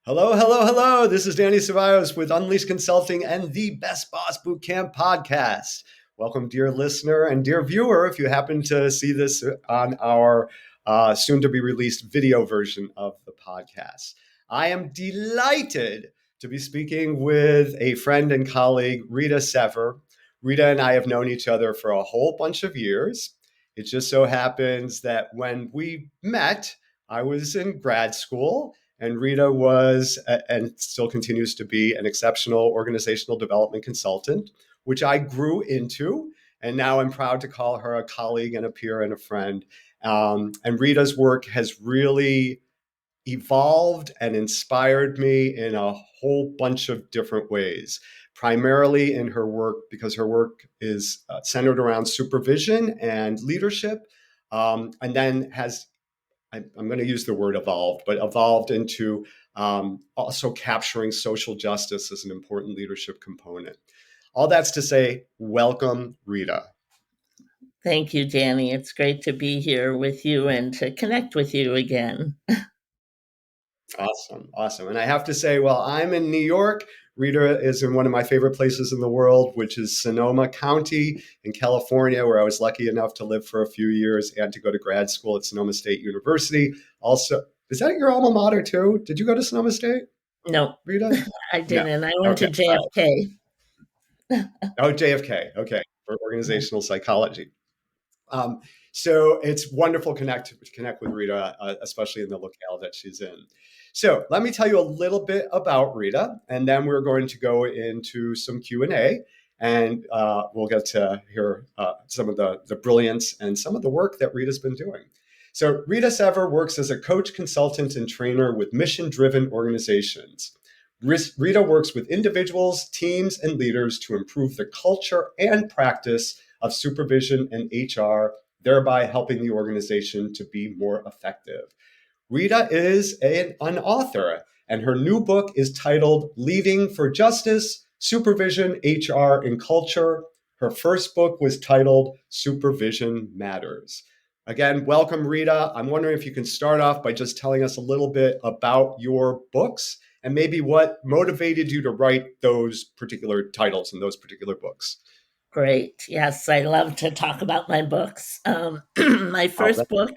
Hello, hello, hello. This is Danny Ceballos with Unleashed Consulting and the Best Boss Bootcamp podcast. Welcome, dear listener and dear viewer, if you happen to see this on our soon to be released video version of the podcast. I am delighted to be speaking with a friend and colleague, Rita Sever. Rita and I have known each other for a whole bunch of years. It just so happens that when we met, I was in grad school and Rita was and still continues to be an exceptional organizational development consultant, which I grew into. And now I'm proud to call her a colleague and a peer and a friend. And Rita's work has really evolved and inspired me in a whole bunch of different ways, primarily in her work, because her work is centered around supervision and leadership, and then has I'm going to use the word evolved, but evolved into also capturing social justice as an important leadership component. All that's to say, welcome, Rita. Thank you, Danny. It's great to be here with you and to connect with you again. Awesome, awesome. And I have to say, well, I'm in New York. Rita is in one of my favorite places in the world, which is Sonoma County in California, where I was lucky enough to live for a few years and to go to grad school at Sonoma State University. Also, is that your alma mater too? Did you go to Sonoma State, No, Rita? I No. didn't. I went Okay. to JFK. Oh, JFK. Okay. For organizational psychology. So it's wonderful to connect with Rita, especially in the locale that she's in. So let me tell you a little bit about Rita, and then we're going to go into some Q&A, and we'll get to hear some of the brilliance and some of the work that Rita's been doing. So Rita Sever works as a coach, consultant, and trainer with mission-driven organizations. Rita works with individuals, teams, and leaders to improve the culture and practice of supervision and HR, thereby helping the organization to be more effective. Rita is an author, and her new book is titled Leading for Justice, Supervision, HR, and Culture. Her first book was titled Supervision Matters. Again, welcome, Rita. I'm wondering if you can start off by just telling us a little bit about your books and maybe what motivated you to write those particular titles in those particular books. Great. Yes, I love to talk about my books. My first book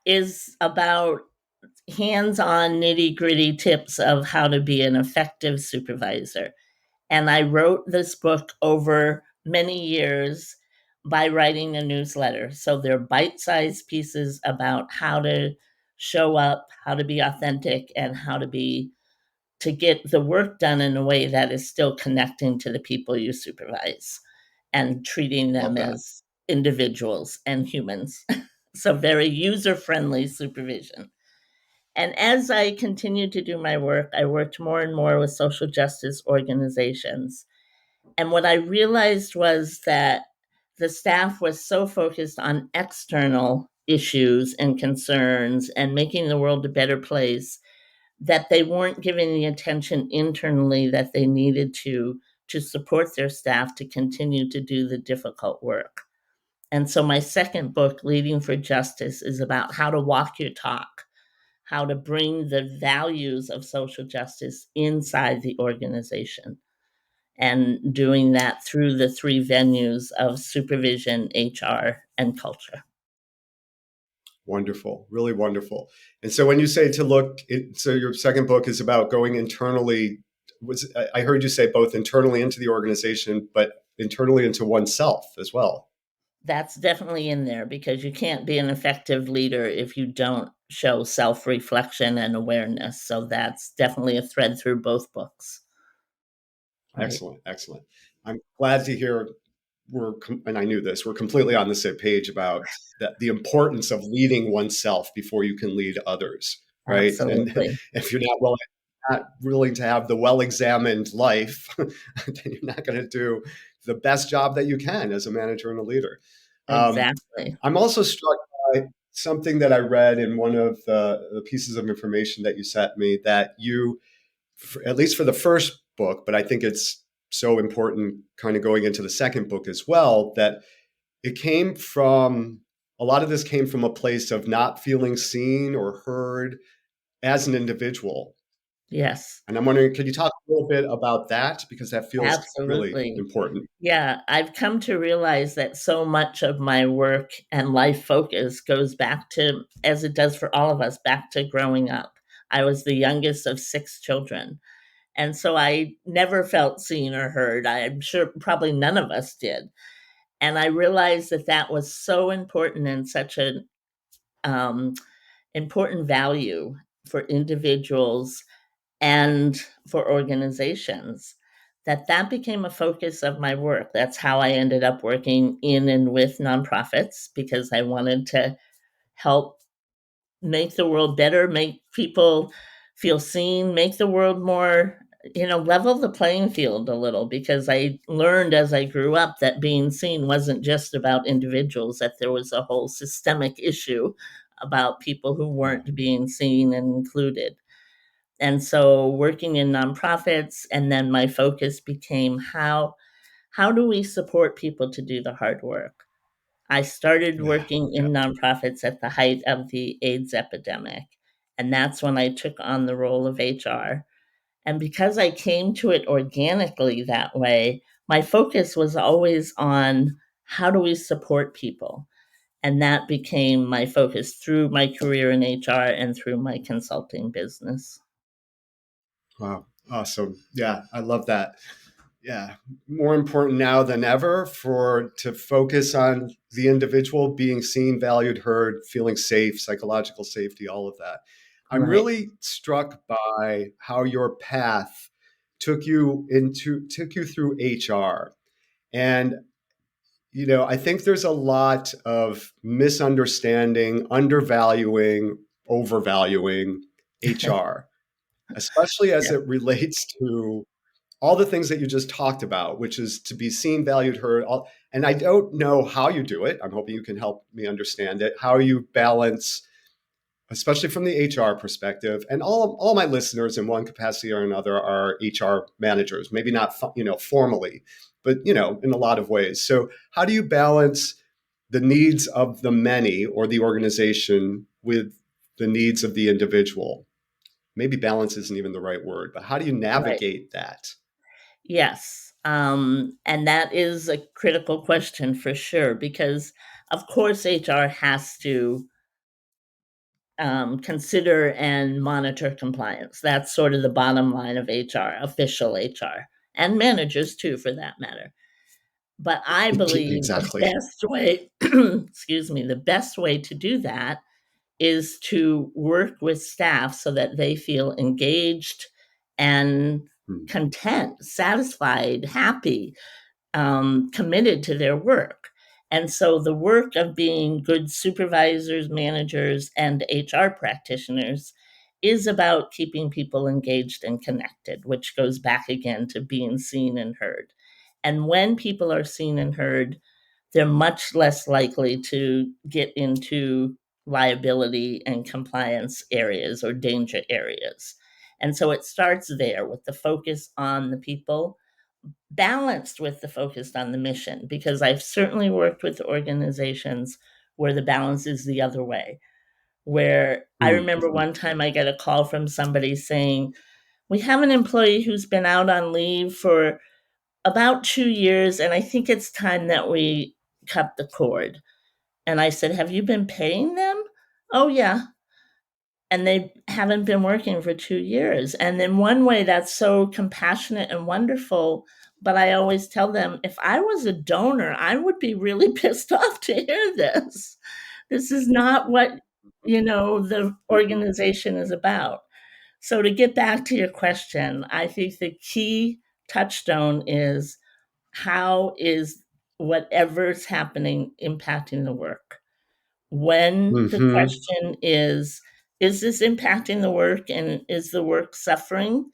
is about hands-on nitty-gritty tips of how to be an effective supervisor. And I wrote this book over many years by writing a newsletter. So they're bite-sized pieces about how to show up, how to be authentic, and how to get the work done in a way that is still connecting to the people you supervise and treating them as individuals and humans. So very user-friendly supervision. And as I continued to do my work, I worked more and more with social justice organizations. And what I realized was that the staff was so focused on external issues and concerns and making the world a better place that they weren't giving the attention internally that they needed to support their staff to continue to do the difficult work. And so my second book, Leading for Justice, is about how to walk your talk, how to bring the values of social justice inside the organization, and doing that through the three venues of supervision, HR, and culture. Wonderful, really wonderful. And so when you say to look, so your second book is about going internally. I heard you say both internally into the organization, but internally into oneself as well. That's definitely in there because you can't be an effective leader if you don't show self-reflection and awareness. So that's definitely a thread through both books. Right. Excellent, excellent. I'm glad to hear and I knew this, we're completely on the same page about the importance of leading oneself before you can lead others, right? Absolutely. And if you're not willing to have the well-examined life, then you're not going to do the best job that you can as a manager and a leader. Exactly. I'm also struck by something that I read in one of the pieces of information that you sent me that you, at least for the first book, but I think it's so important kind of going into the second book as well, that a lot of this came from a place of not feeling seen or heard as an individual. Yes. And I'm wondering, could you talk a little bit about that? Because that feels really Absolutely. important. Yeah, I've come to realize that so much of my work and life focus goes back to, as it does for all of us, back to growing up. I was the youngest of 6 children, and so I never felt seen or heard. I'm sure probably none of us did. And I realized that that was so important and such an um, important value for individuals and for organizations, that that became a focus of my work. That's how I ended up working in and with nonprofits, because I wanted to help make the world better, make people feel seen, make the world more, level the playing field a little, because I learned as I grew up that being seen wasn't just about individuals, that there was a whole systemic issue about people who weren't being seen and included. And so working in nonprofits, and then my focus became how do we support people to do the hard work? I started Yeah. working Yeah. in nonprofits at the height of the AIDS epidemic, and that's when I took on the role of HR. And because I came to it organically that way, my focus was always on how do we support people? And that became my focus through my career in HR and through my consulting business. Wow. Awesome. Yeah. I love that. Yeah, more important now than ever for to focus on the individual being seen, valued, heard, feeling safe, psychological safety, all of that. I'm Right, really struck by how your path took you through HR. And I think there's a lot of misunderstanding, undervaluing, overvaluing HR, especially as yeah, it relates to all the things that you just talked about, which is to be seen, valued, heard. And I don't know how you do it. I'm hoping you can help me understand it. How you balance, especially from the HR perspective, and all my listeners in one capacity or another are HR managers. Maybe not formally, but in a lot of ways. So how do you balance the needs of the many or the organization with the needs of the individual? Maybe balance isn't even the right word, but how do you right. navigate that? Yes. And that is a critical question for sure, because of course HR has to consider and monitor compliance. That's sort of the bottom line of HR, official HR, and managers too, for that matter. But I believe the Exactly. best way, excuse me, the best way to do that is to work with staff so that they feel engaged and Hmm. content, satisfied, happy, committed to their work. And so the work of being good supervisors, managers, and HR practitioners is about keeping people engaged and connected, which goes back again to being seen and heard. And when people are seen and heard, they're much less likely to get into liability and compliance areas or danger areas. And so it starts there with the focus on the people, balanced with the focus on the mission, because I've certainly worked with organizations where the balance is the other way. Where I remember Mm-hmm. one time I got a call from somebody saying, we have an employee who's been out on leave for about 2 years, and I think it's time that we cut the cord. And I said, have you been paying them? Oh, yeah. And they haven't been working for 2 years. And in one way, that's so compassionate and wonderful. But I always tell them, if I was a donor, I would be really pissed off to hear this. This is not what, the Mm-hmm. organization is about. So to get back to your question, I think the key touchstone is, how is whatever's happening impacting the work? When the Mm-hmm. question is this impacting the work, and is the work suffering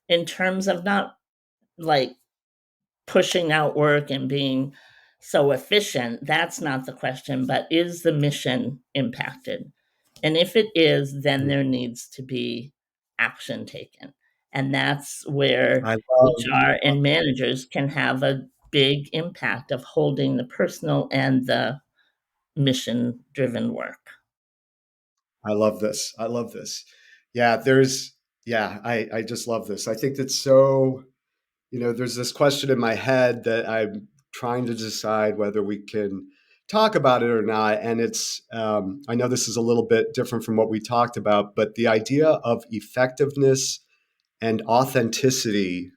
in terms of not like pushing out work and being so efficient? That's not the question, but is the mission impacted? And if it is, then there needs to be action taken. And that's where I love, HR and managers can have a big impact of holding the personal and the mission driven work. I love this. I love this. Yeah, there's. Yeah, I just love this. I think that's so, there's this question in my head that I'm trying to decide whether we can talk about it or not. And I know this is a little bit different from what we talked about, but the idea of effectiveness and authenticity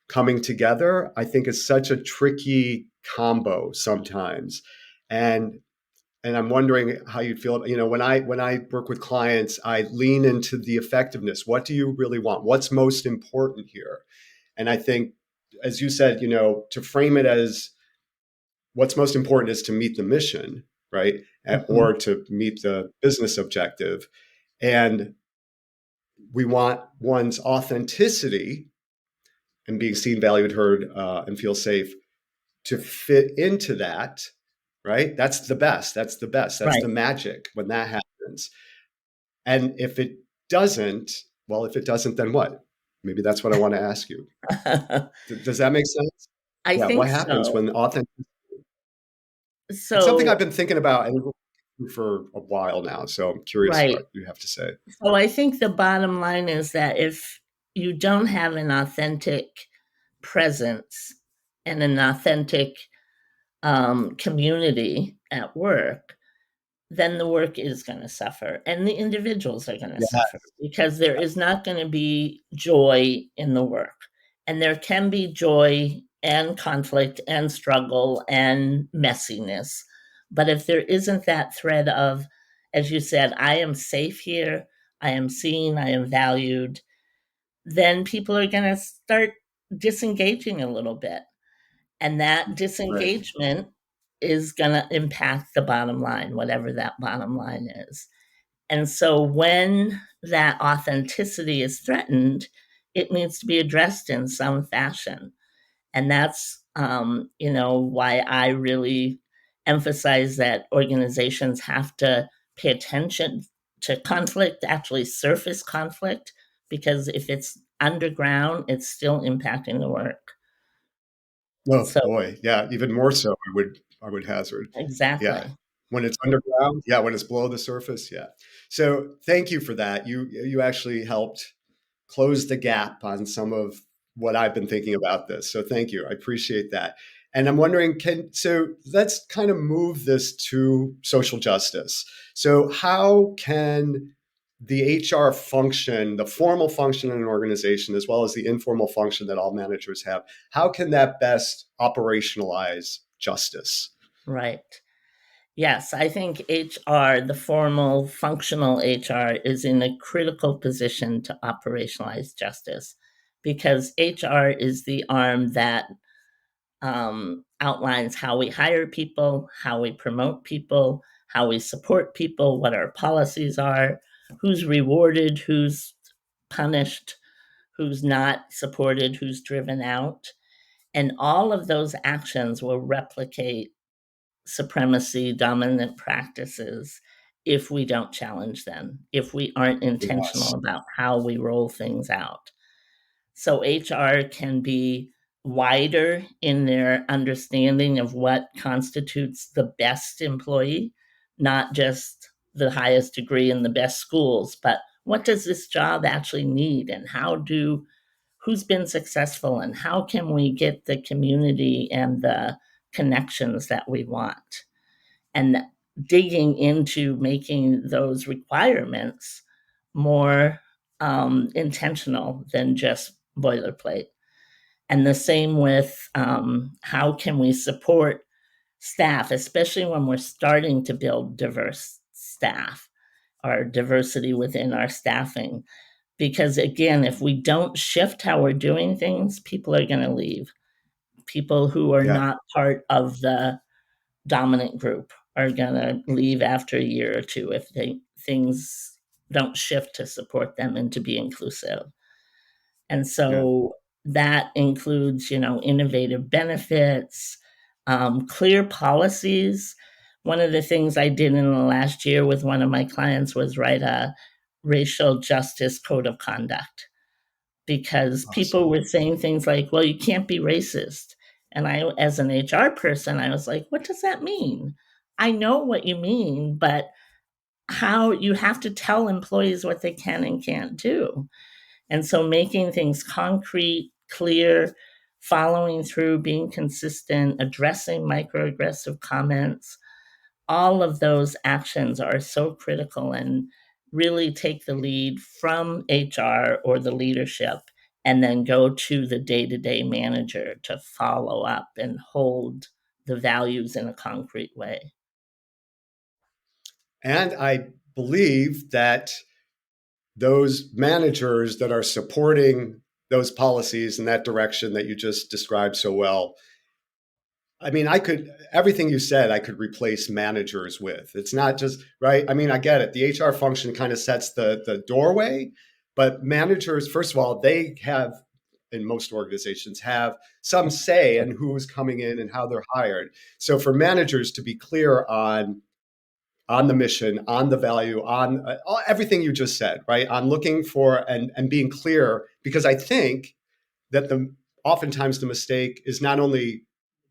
coming together, I think is such a tricky combo sometimes. And and I'm wondering how you'd feel. When I work with clients, I lean into the effectiveness. What do you really want? What's most important here? And I think, as you said, to frame it as what's most important is to meet the mission, right? Mm-hmm. Or to meet the business objective. And we want one's authenticity and being seen, valued, heard, and feel safe to fit into that, right? That's the best. That's the best. That's Right. the magic when that happens. And if it doesn't, well, if it doesn't, then what? Maybe that's what I want to ask you. Does that make sense? I Yeah. think What happens so. when authentic? It's something I've So, been thinking about for a while now. So I'm curious right. what you have to say. So I think the bottom line is that if you don't have an authentic presence and an authentic community at work, then the work is going to suffer and the individuals are going to Yeah. suffer because there is not going to be joy in the work. And there can be joy and conflict and struggle and messiness. But if there isn't that thread of, as you said, I am safe here, I am seen, I am valued, then people are going to start disengaging a little bit. And that Right. disengagement is going to impact the bottom line, whatever that bottom line is. And so when that authenticity is threatened, it needs to be addressed in some fashion. And that's, why I really emphasize that organizations have to pay attention to conflict, actually surface conflict, because if it's underground, it's still impacting the work. Oh So, boy, yeah, even more so. I would hazard. Yeah, exactly. when it's underground, yeah, when it's below the surface, yeah. So thank you for that. You actually helped close the gap on some of what I've been thinking about this. So thank you. I appreciate that. And I'm wondering, so let's kind of move this to social justice. So how can the HR function, the formal function in an organization, as well as the informal function that all managers have, how can that best operationalize justice? Right. Yes, I think HR, the formal functional HR, is in a critical position to operationalize justice because HR is the arm that outlines how we hire people, how we promote people, how we support people, what our policies are, who's rewarded, who's punished, who's not supported, who's driven out. And all of those actions will replicate supremacy, dominant practices if we don't challenge them, if we aren't Yes. intentional about how we roll things out. So HR can be wider in their understanding of what constitutes the best employee, not just the highest degree in the best schools, but what does this job actually need and who's been successful and how can we get the community and the connections that we want, and digging into making those requirements more intentional than just boilerplate. And the same with how can we support staff, especially when we're starting to build diverse staff or diversity within our staffing. Because again, if we don't shift how we're doing things, people are going to leave. People who are Yeah. not part of the dominant group are going to leave after a year or two if things don't shift to support them and to be inclusive. And Yeah. so that includes, innovative benefits, clear policies. One of the things I did in the last year with one of my clients was write a racial justice code of conduct because people Awesome. were saying things like, well, you can't be racist. And I, as an HR person, I was like, what does that mean? I know what you mean, but how you have to tell employees what they can and can't do. And so making things concrete, clear, following through, being consistent, addressing microaggressive comments, all of those actions are so critical and really take the lead from HR or the leadership and then go to the day-to-day manager to follow up and hold the values in a concrete way. And I believe that those managers that are supporting those policies in that direction that you just described so well, I mean, everything you said, I could replace managers with. It's not just, right? I mean, I get it. The HR function kind of sets the doorway, but managers, first of all, they have, in most organizations, have some say in who's coming in and how they're hired. So for managers to be clear on the mission, on the value, on everything you just said, right? On looking for and being clear, because I think that oftentimes the mistake is not only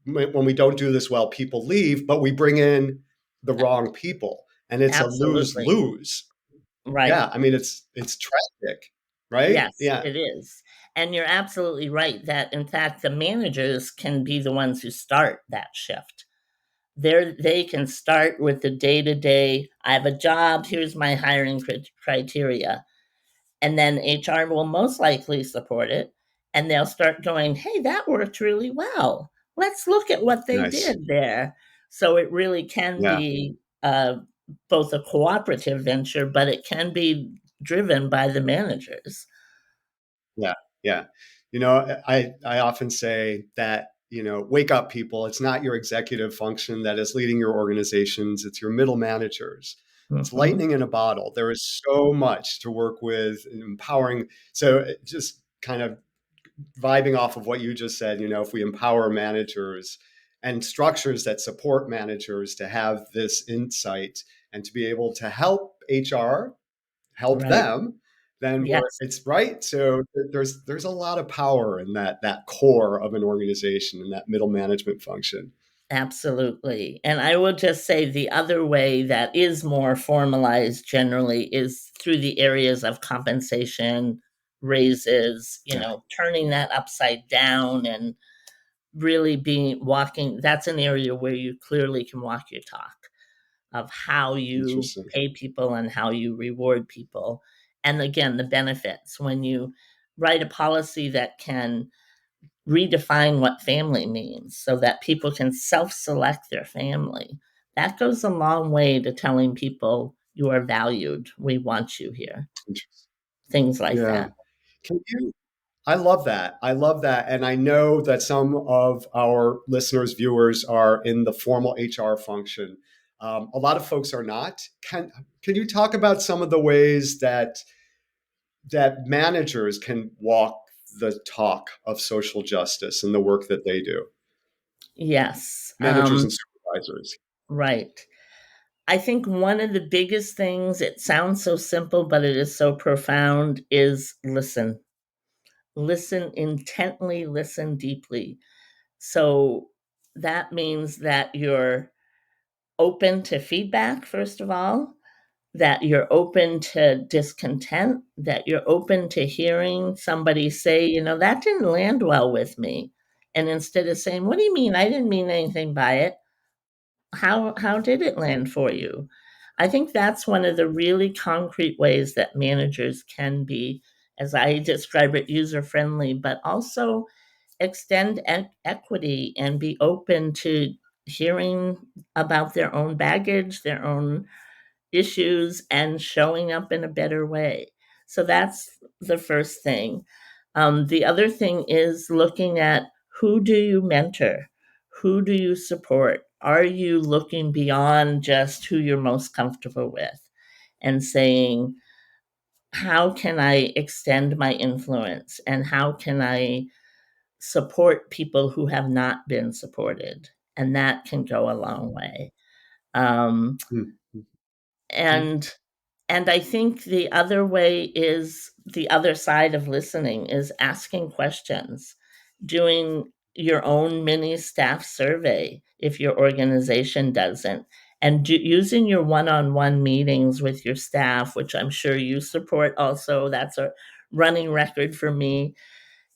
when we don't do this well, people leave, but we bring in the wrong people, and it's a lose Absolutely. lose. Right. Yeah, I mean it's tragic, right? Yes, Yeah, it is. And you're absolutely right that, in fact, the managers can be the ones who start that shift. They can start with the day-to-day, I have a job, here's my hiring criteria. And then HR will most likely support it. And they'll start going, hey, that worked really well. Let's look at what they nice. did there. So it really can Yeah, be both a cooperative venture, but it can be driven by the managers. yeah, yeah. You know, I often say that, wake up, people. It's not your executive function that is leading your organizations. It's your middle managers. It's Mm-hmm. lightning in a bottle. There is so much to work with and empowering. So just kind of vibing off of what you just said, if we empower managers and structures that support managers to have this insight and to be able to help HR help Right. them, then Yes. it's right. So there's a lot of power in that core of an organization and that middle management function. Absolutely. And I will just say the other way that is more formalized generally is through the areas of compensation, raises, Yeah, turning that upside down and really being walking. That's an area where you clearly can walk your talk of how you interesting. pay people and how you reward people. And again, the benefits when you write a policy that can redefine what family means so that people can self-select their family. That goes a long way to telling people you are valued. We want you here. Interesting. Things like Yeah. that. Can you I love that. I love that. And I know that some of our listeners, viewers are in the formal HR function. A lot of folks are not. Can you talk about some of the ways that managers can walk the talk of social justice and the work that they do? Yes. Managers and supervisors. Right. I think one of the biggest things, it sounds so simple, but it is so profound, is listen. Listen intently, listen deeply. So that means that you're open to feedback, first of all, that you're open to discontent, that you're open to hearing somebody say, that didn't land well with me. And instead of saying, what do you mean? I didn't mean anything by it. How did it land for you? I think that's one of the really concrete ways that managers can be, as I describe it, user friendly, but also extend equity and be open to hearing about their own baggage, their own issues, and showing up in a better way. So that's the first thing. The other thing is looking at, who do you mentor? Who do you support? Are you looking beyond just who you're most comfortable with and saying, how can I extend my influence and how can I support people who have not been supported? And that can go a long way. Um, Hmm. Hmm. and And I think the other way is the other side of listening is asking questions, doing your own mini staff survey if your organization doesn't, and using your one on one meetings with your staff, which I'm sure you support also. That's a running record for me,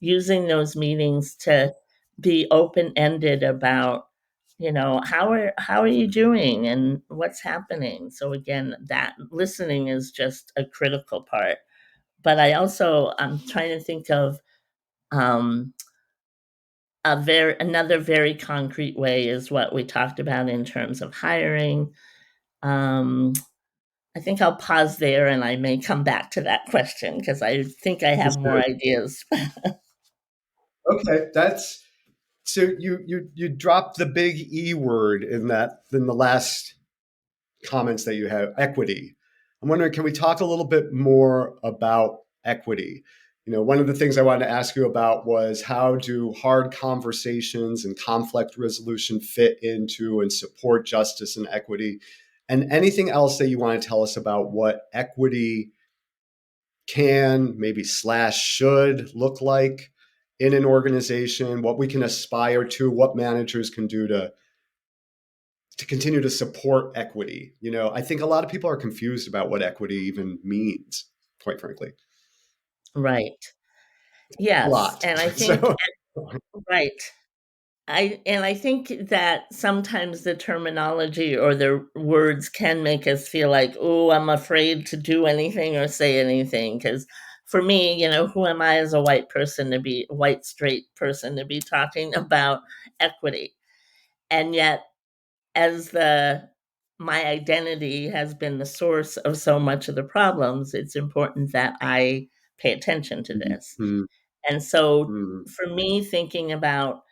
using those meetings to be open-ended about, how are you doing and what's happening. So again, that listening is just a critical part. But I'm trying to think of um, another very concrete way is what we talked about in terms of hiring. Um, I think I'll pause there and I may come back to that question because I think I have more ideas. Okay, so you dropped the big E word in the last comments that you had, equity. I'm wondering, can we talk a little bit more about equity? One of the things I wanted to ask you about was how do hard conversations and conflict resolution fit into and support justice and equity? And anything else that you want to tell us about what equity can, maybe slash should look like in an organization, what we can aspire to, what managers can do to continue to support equity. I think a lot of people are confused about what equity even means, quite frankly. Right. A Yes. lot. And I think, right. I think that sometimes the terminology or the words can make us feel like, oh, I'm afraid to do anything or say anything. Because for me, who am I as a white, straight person to be talking about equity? And yet, as my identity has been the source of so much of the problems, it's important that I pay attention to this. Mm-hmm. And so Mm-hmm. for me, thinking about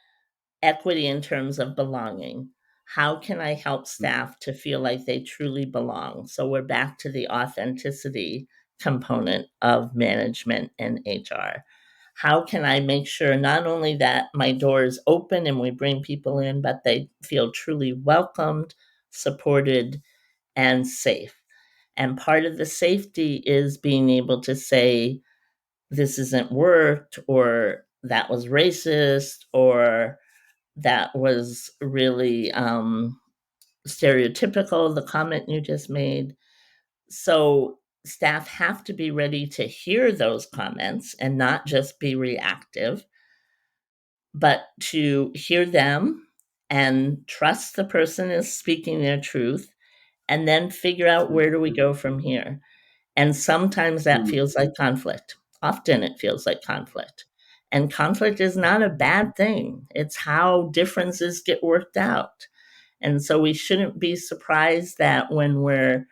equity in terms of belonging, how can I help staff to feel like they truly belong? So we're back to the authenticity component of management and HR. How can I make sure not only that my door is open and we bring people in, but they feel truly welcomed, supported, and safe? And part of the safety is being able to say, this isn't worked, or that was racist, or that was really stereotypical, the comment you just made. So staff have to be ready to hear those comments and not just be reactive, but to hear them and trust the person is speaking their truth, and then figure out where do we go from here. And sometimes that feels like conflict. Often it feels like conflict. And conflict is not a bad thing. It's how differences get worked out. And so we shouldn't be surprised that when we're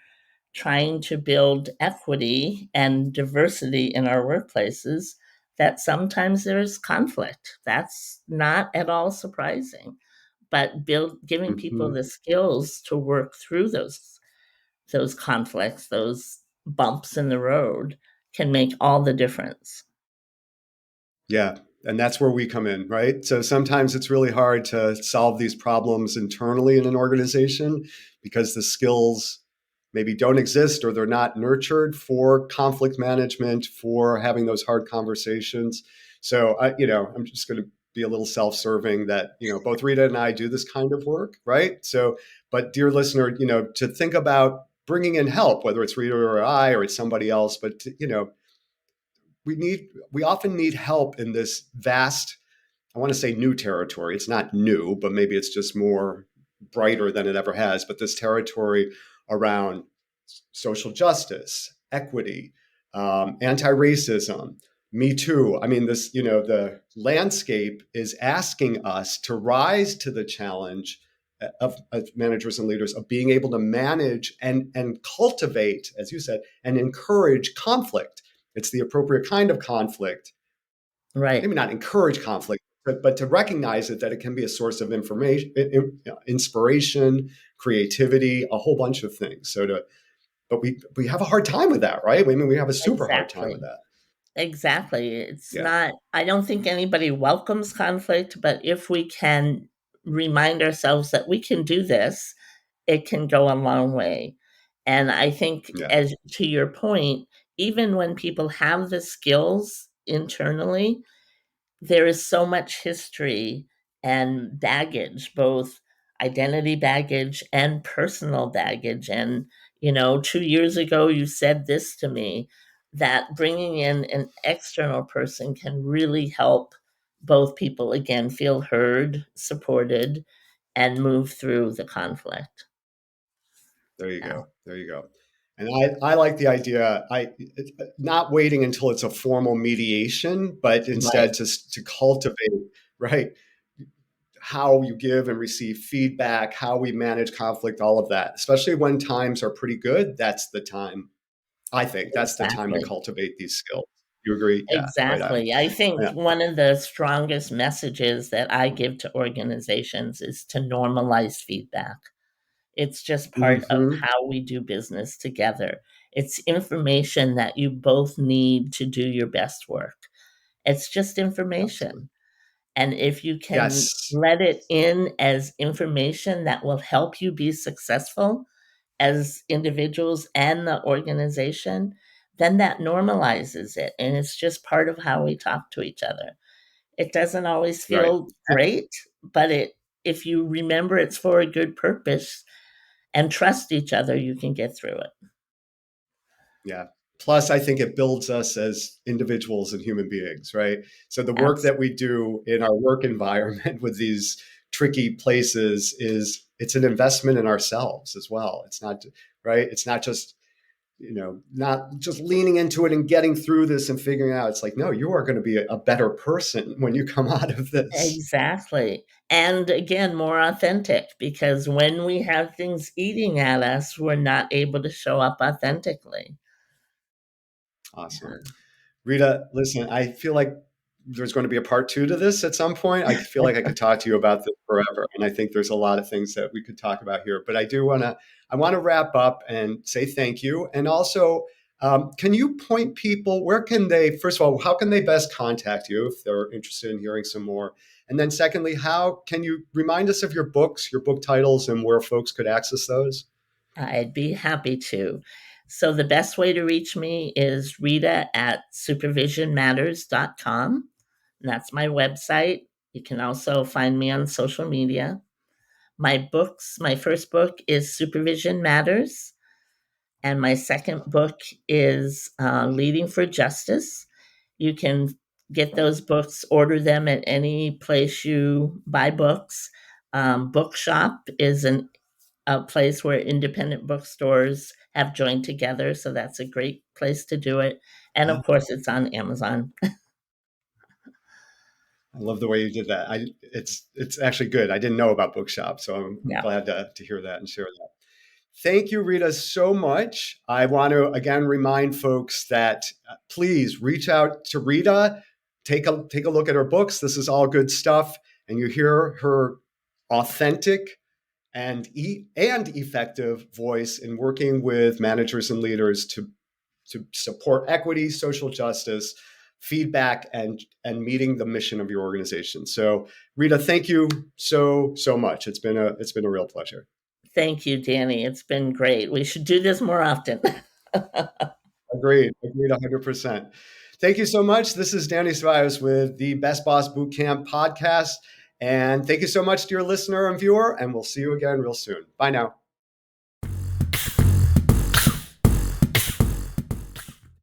trying to build equity and diversity in our workplaces, that sometimes there's conflict. That's not at all surprising. But giving people Mm-hmm. the skills to work through those conflicts, those bumps in the road can make all the difference. Yeah. And that's where we come in, right? So sometimes it's really hard to solve these problems internally in an organization because the skills maybe don't exist or they're not nurtured for conflict management, for having those hard conversations. So I'm just going to be a little self-serving that, both Rita and I do this kind of work, right? So, but dear listener, to think about bringing in help, whether it's Rita or I, or it's somebody else, but we often need help in this vast, I want to say new territory. It's not new, but maybe it's just more brighter than it ever has. But this territory around social justice, equity, anti-racism, Me Too. I mean, the landscape is asking us to rise to the challenge of managers and leaders of being able to manage and cultivate, as you said, and encourage conflict. It's the appropriate kind of conflict. Right. Maybe not encourage conflict, but to recognize it, that it can be a source of information, inspiration, creativity, a whole bunch of things. But we have a hard time with that, right? I mean, we have a super hard time with Exactly. that. Exactly. It's Yeah. not, I don't think anybody welcomes conflict, but if we can remind ourselves that we can do this, it can go a long way. And I think, Yeah. as to your point, even when people have the skills internally, there is so much history and baggage, both identity baggage and personal baggage. And, 2 years ago, you said this to me. that bringing in an external person can really help both people, again, feel heard, supported, and move through the conflict. There you go. There you go. And I like the idea, not waiting until it's a formal mediation, but instead to cultivate, right, how you give and receive feedback, how we manage conflict, all of that, especially when times are pretty good. That's the time, I think, that's the time to cultivate these skills. You agree? Yeah, exactly. right. I think one of the strongest messages that I give to organizations is to normalize feedback. It's just part of how we do business together. It's information that you both need to do your best work. It's just information. Absolutely. And if you can let it in as information that will help you be successful as individuals and the organization, then that normalizes it. And it's just part of how we talk to each other. It doesn't always feel great, but if you remember it's for a good purpose and trust each other, you can get through it. Yeah. Plus, I think it builds us as individuals and human beings, right? So the work that we do in our work environment with these tricky places it's an investment in ourselves as well. It's not, right? It's not just, not just leaning into it and getting through this and figuring out. It's like, no, you are going to be a better person when you come out of this. Exactly. And again, more authentic, because when we have things eating at us, we're not able to show up authentically. Awesome. Rita, listen, I feel like there's going to be a part 2 to this at some point. I feel like I could talk to you about this forever. And I think there's a lot of things that we could talk about here, but I want to wrap up and say thank you. And also, can you point people, first of all, how can they best contact you if they're interested in hearing some more? And then secondly, how can you remind us of your books, your book titles, and where folks could access those? I'd be happy to. So the best way to reach me is Rita at supervisionmatters.com. That's my website. You can also find me on social media. My first book is Supervision Matters. And my second book is Leading for Justice. You can get those books, order them at any place you buy books. Bookshop is a place where independent bookstores have joined together. So that's a great place to do it. And of course, it's on Amazon. I love the way you did that. It's actually good. I didn't know about Bookshop, so I'm glad to hear that and share that. Thank you, Rita, so much. I want to again remind folks that please reach out to Rita. Take a look at her books. This is all good stuff, and you hear her authentic and effective voice in working with managers and leaders to support equity, social justice, feedback, and meeting the mission of your organization. So, Rita, thank you so much. It's been a real pleasure. Thank you, Danny. It's been great. We should do this more often. Agreed 100%. Thank you so much. This is Danny Ceballos with the Best Boss Bootcamp podcast. And thank you so much, dear listener and viewer. And we'll see you again real soon. Bye now.